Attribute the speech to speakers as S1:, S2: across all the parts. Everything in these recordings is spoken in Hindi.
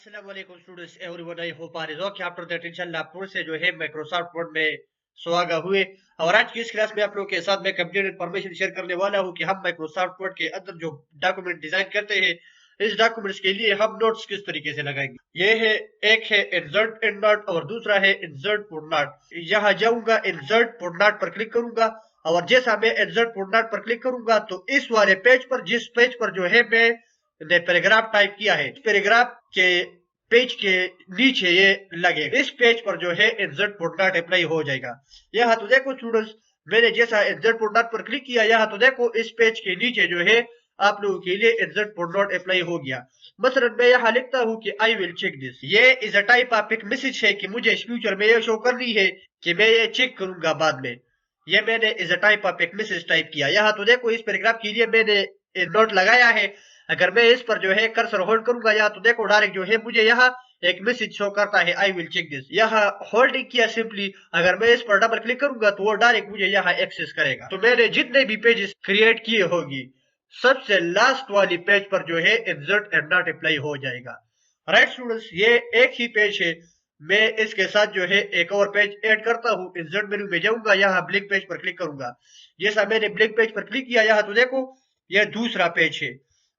S1: अस्सलाम वालेकुम students everyone, I hope are is okay after that इंशाल्लाह पूरे से जो है माइक्रोसॉफ्ट वर्ड में सुहागा हुए। और आज की इस क्लास में आप लोगों के साथ मैं कंप्लीट इन्फॉर्मेशन शेयर करने वाला हूं कि हम माइक्रोसॉफ्ट वर्ड के अंदर जो डॉक्यूमेंट डिजाइन करते हैं, इस डॉक्यूमेंट्स के लिए हम नोट्स किस तरीके से लगाएंगे। ये है, एक है इंसर्ट एंड नोट और दूसरा है इंसर्ट फुटनोट। यहाँ जाऊंगा, इंसर्ट फुटनोट पर क्लिक करूंगा और जैसा मैं इंसर्ट फुटनोट पर क्लिक करूंगा तो इस वाले पेज पर, जिस पेज पर जो है मैंने पैराग्राफ टाइप किया है, पैराग्राफ के पेज के नीचे ये लगेगा। इस पेज पर जो है इंसर्ट फुटनोट अप्लाई हो जाएगा। यहाँ तो देखो स्टूडेंट्स, मैंने जैसा इंसर्ट फुटनोट पर क्लिक किया, यहाँ तो देखो इस पेज के नीचे जो है आप लोगों के लिए इंसर्ट फुटनोट अप्लाई हो गया। मसलन मैं यहाँ लिखता हूँ कि आई विल चेक दिस। ये इज अ टाइप ऑफ एक मैसेज है कि मुझे इस फ्यूचर में ये शो करनी है कि मैं ये चेक करूंगा बाद में। ये मैंने इज अ टाइप ऑफ एक मैसेज टाइप किया। यहाँ तो देखो इस पैराग्राफ के लिए मैंने नोट लगाया है। अगर मैं इस पर जो है कर्सर होल्ड करूंगा, या तो देखो डायरेक्ट जो है मुझे यहाँ एक मैसेज शो करता है आई विल चेक दिस। यहाँ होल्डिंग किया सिंपली, अगर मैं इस पर डबल क्लिक करूंगा तो वो डायरेक्ट मुझे यहाँ एक्सेस करेगा। तो मैंने जितने भी पेजेस क्रिएट किए होगी, सबसे लास्ट वाली पेज पर जो है इंसर्ट एंड नॉट अप्लाई हो जाएगा। राइट स्टूडेंट्स, ये एक ही पेज है। मैं इसके साथ जो है एक और पेज ऐड करता हूँ। इंसर्ट मेनू में जाऊंगा, यहाँ ब्लैंक पेज पर क्लिक करूंगा। जैसा मैंने ब्लैंक पेज पर क्लिक किया, यहाँ तो देखो ये दूसरा पेज है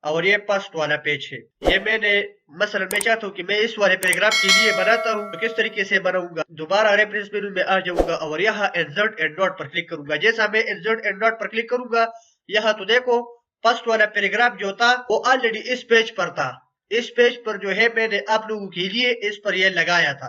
S1: और ये फर्स्ट वाला पेज है। ये मैंने, मसलन मैं चाहता हूँ कि मैं इस वाले पैराग्राफ के लिए बनाता हूँ तो किस तरीके से बनाऊंगा। दोबारा रेफरेंस मेनू में आ जाऊंगा और यहाँ इंसर्ट एंड नोट पर क्लिक करूंगा। जैसा मैं इंसर्ट एंड नोट पर क्लिक करूंगा, यहाँ तो देखो फर्स्ट वाला पैराग्राफ जो था वो ऑलरेडी इस पेज पर था। इस पेज पर जो है मैंने आप लोगों के लिए इस पर यह लगाया था।